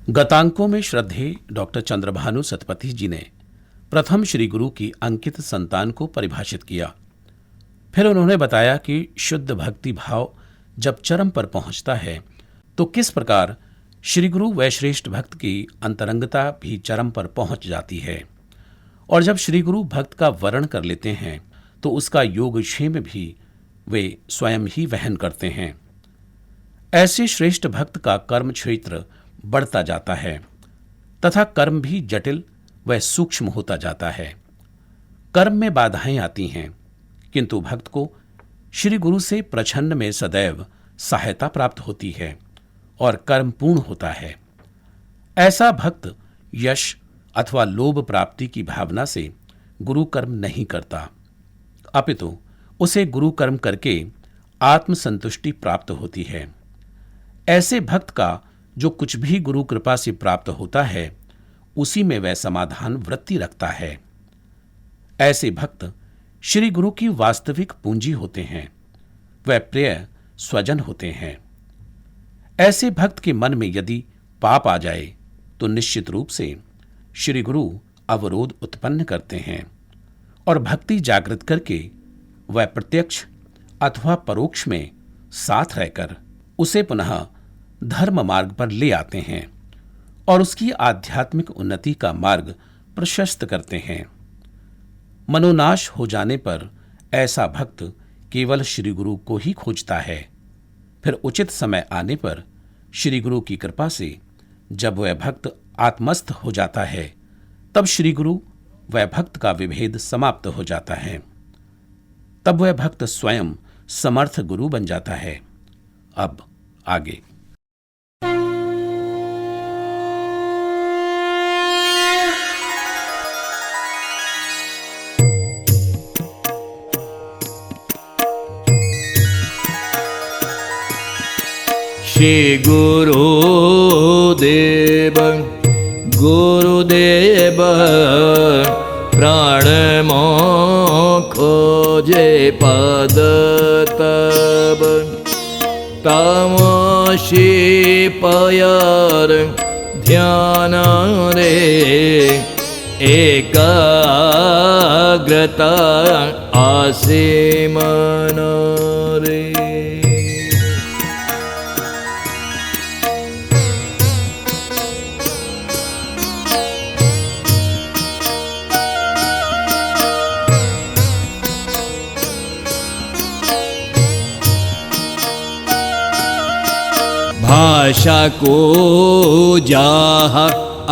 गतांकों में श्रद्धेय डॉक्टर चंद्रभानु सतपथी जी ने प्रथम श्री गुरु की अंकित संतान को परिभाषित किया। फिर उन्होंने बताया कि शुद्ध भक्ति भाव जब चरम पर पहुंचता है तो किस प्रकार श्री गुरु व श्रेष्ठ भक्त की अंतरंगता भी चरम पर पहुंच जाती है, और जब श्री गुरु भक्त का वरण कर लेते हैं तो उसका योगक्षेम भी वे स्वयं ही वहन करते हैं। ऐसे श्रेष्ठ भक्त का कर्म क्षेत्र बढ़ता जाता है तथा कर्म भी जटिल व सूक्ष्म होता जाता है। कर्म में बाधाएं आती हैं, किंतु भक्त को श्री गुरु से प्रछन्न में सदैव सहायता प्राप्त होती है और कर्म पूर्ण होता है। ऐसा भक्त यश अथवा लोभ प्राप्ति की भावना से गुरु कर्म नहीं करता, अपितु उसे गुरु कर्म करके आत्मसंतुष्टि प्राप्त होती है। ऐसे भक्त का जो कुछ भी गुरु कृपा से प्राप्त होता है उसी में वह समाधान वृत्ति रखता है। ऐसे भक्त श्री गुरु की वास्तविक पूंजी होते हैं, वह प्रिय स्वजन होते हैं। ऐसे भक्त के मन में यदि पाप आ जाए तो निश्चित रूप से श्री गुरु अवरोध उत्पन्न करते हैं और भक्ति जागृत करके वह प्रत्यक्ष अथवा परोक्ष में साथ रहकर उसे पुनः धर्म मार्ग पर ले आते हैं और उसकी आध्यात्मिक उन्नति का मार्ग प्रशस्त करते हैं। मनोनाश हो जाने पर ऐसा भक्त केवल श्री गुरु को ही खोजता है। फिर उचित समय आने पर श्री गुरु की कृपा से जब वह भक्त आत्मस्थ हो जाता है तब श्री गुरु वह भक्त का विभेद समाप्त हो जाता है। तब वह भक्त स्वयं समर्थ गुरु बन जाता है। अब आगे। श्री गुरुदेव गुरुदेव प्राण खोजे पद तब तमसी पयर ध्यान रे एकाग्रता आसे मन रे। भाषा को जाह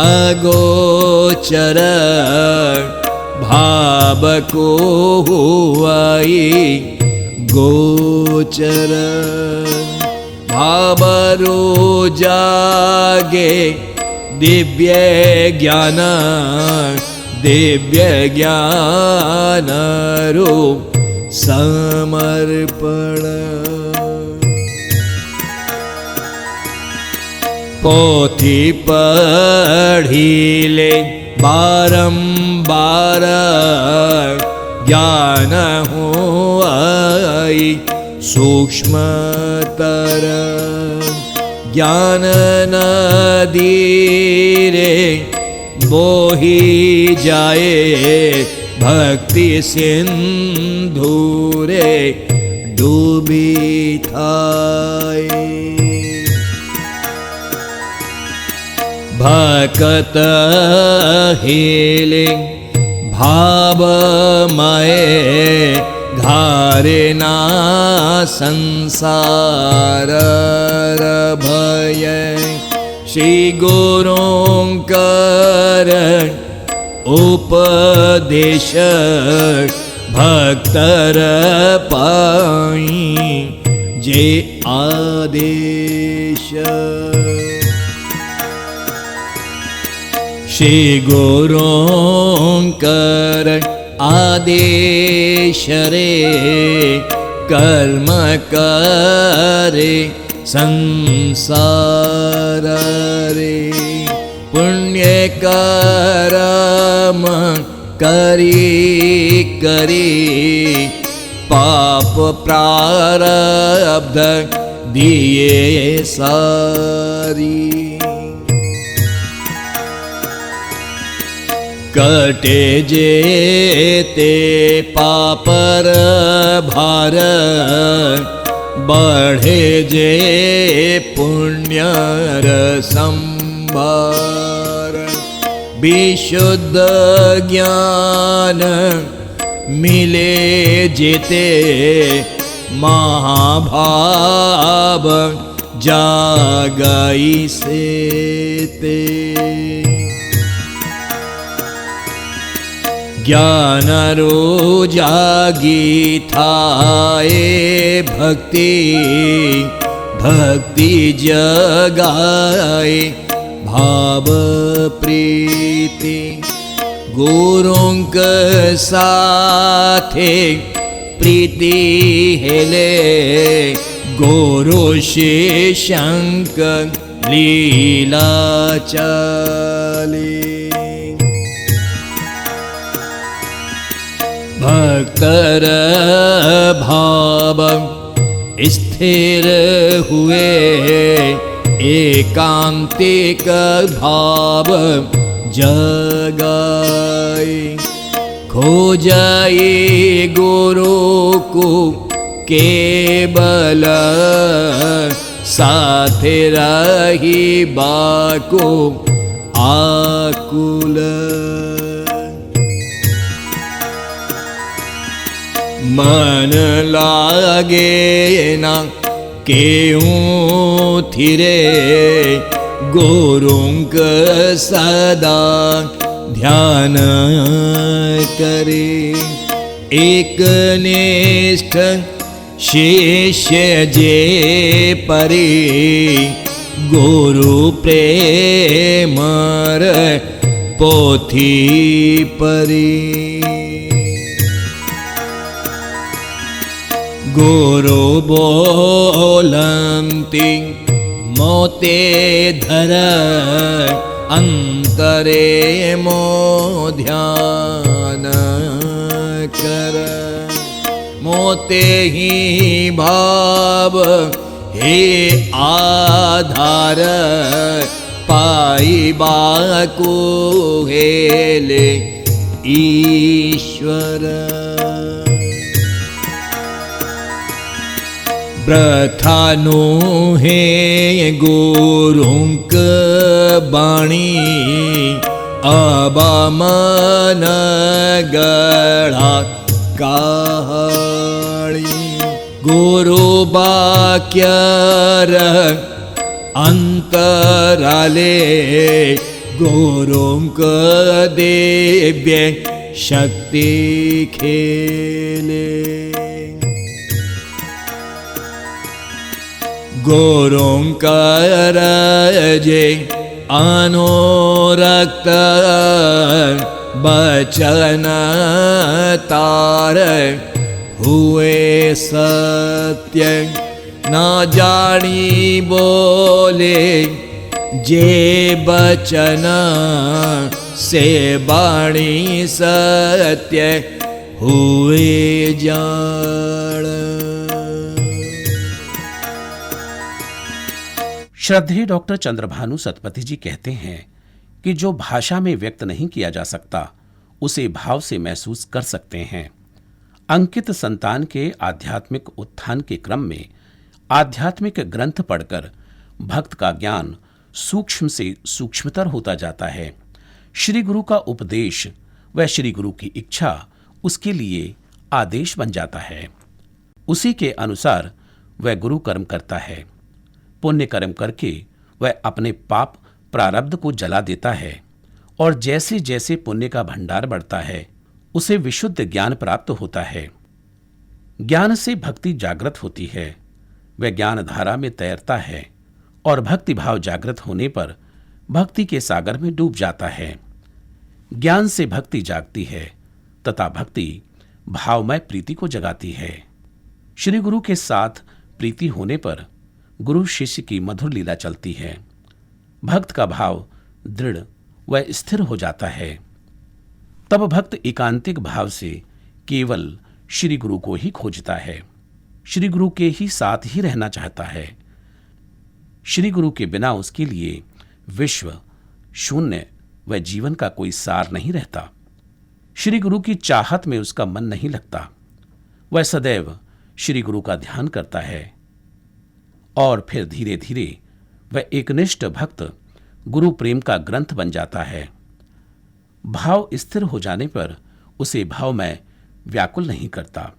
अगोचर भाव को हुआई गोचर भावरो जागे दिव्य ज्ञान रूप समर्पण पोथी पढ़ीले बारंबार ज्ञान हुआई सूक्ष्मतर ज्ञान नदी रे बोही जाए भक्ति सिंधु रे डूबी थाए। भक्त हिले भावमय घारे ना संसार भय श्री गुरुंकर उपदेश भक्तर पाई जे आदेश। श्री गुरुंकर आदेश रे कर्म करे संसार रे पुण्य कर्म करी करी पाप प्रारब्ध दिए सारी। कटे जेते पापर भार बढ़े जे पुण्यर संभार विशुद्ध ज्ञान मिले जेते महाभाव जागाई से ते ज्ञान रो जागी थाए भक्ति भक्ति जगाए भाव प्रीति गुरुंक साथे प्रीति हेले गुरु शिष्यंक लीला चाली भक्तर भाव स्थिर हुए एकांतिक भाव जगाए खोजाए गुरु को केवल साथे रही बाको आकुल मन लागे ना केऊँ थिरे गुरुंक सदा ध्यान करे एक निष्ठ शिष्य जे परे गुरु प्रेमर पोथी परी गुरु बोलंती मोते धर अंतरे मो ध्यान कर मोते ही भाव हे आधार पाई बाको हेले ईश्वर प्रथानु हे गुरुंक बाणी अबामन गढ़ा काहड़ी गुरु बाक्यर अंतराले गुरुंक दिव्य शक्ति खेले गुरुंकर जे अनुरक्त बचन तार हुए सत्य न जानी बोले जे बचन से बाणी सत्य हुए जान श्रद्धेय डॉक्टर चंद्रभानु सतपथी जी कहते हैं कि जो भाषा में व्यक्त नहीं किया जा सकता उसे भाव से महसूस कर सकते हैं। अंकित संतान के आध्यात्मिक उत्थान के क्रम में आध्यात्मिक ग्रंथ पढ़कर भक्त का ज्ञान सूक्ष्म से सूक्ष्मतर होता जाता है। श्री गुरु का उपदेश व श्री गुरु की इच्छा उसके लिए आदेश बन जाता है। उसी के अनुसार वह गुरु कर्म करता है। पुण्य कर्म करके वह अपने पाप प्रारब्ध को जला देता है और जैसे जैसे पुण्य का भंडार बढ़ता है उसे विशुद्ध ज्ञान प्राप्त होता है। ज्ञान से भक्ति जागृत होती है, वह ज्ञान धारा में तैरता है और भक्ति भाव जागृत होने पर भक्ति के सागर में डूब जाता है। ज्ञान से भक्ति जागती है तथा भक्ति भावमय प्रीति को जगाती है। श्री गुरु के साथ प्रीति होने पर गुरु शिष्य की मधुर लीला चलती है। भक्त का भाव दृढ़ व स्थिर हो जाता है। तब भक्त एकांतिक भाव से केवल श्री गुरु को ही खोजता है, श्री गुरु के ही साथ ही रहना चाहता है। श्री गुरु के बिना उसके लिए विश्व शून्य वह जीवन का कोई सार नहीं रहता। श्री गुरु की चाहत में उसका मन नहीं लगता। वह सदैव श्री गुरु का ध्यान करता है और फिर धीरे धीरे वह एकनिष्ठ भक्त गुरु प्रेम का ग्रंथ बन जाता है। भाव स्थिर हो जाने पर उसे भाव में व्याकुल नहीं करता।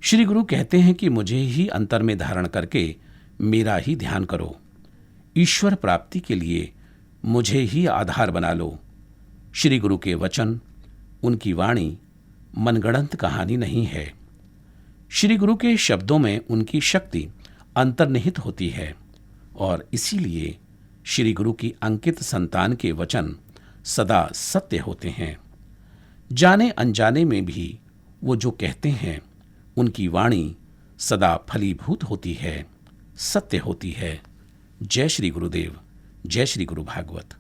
श्री गुरु कहते हैं कि मुझे ही अंतर में धारण करके मेरा ही ध्यान करो। ईश्वर प्राप्ति के लिए मुझे ही आधार बना लो। श्री गुरु के वचन, उनकी वाणी मनगढ़ंत कहानी नहीं है। श्री गुरु के शब्दों में उनकी शक्ति अंतर्निहित होती है और इसीलिए श्री गुरु की अंकित संतान के वचन सदा सत्य होते हैं। जाने अनजाने में भी वो जो कहते हैं उनकी वाणी सदा फलीभूत होती है, सत्य होती है। जय श्री गुरुदेव, जय श्री गुरु भागवत।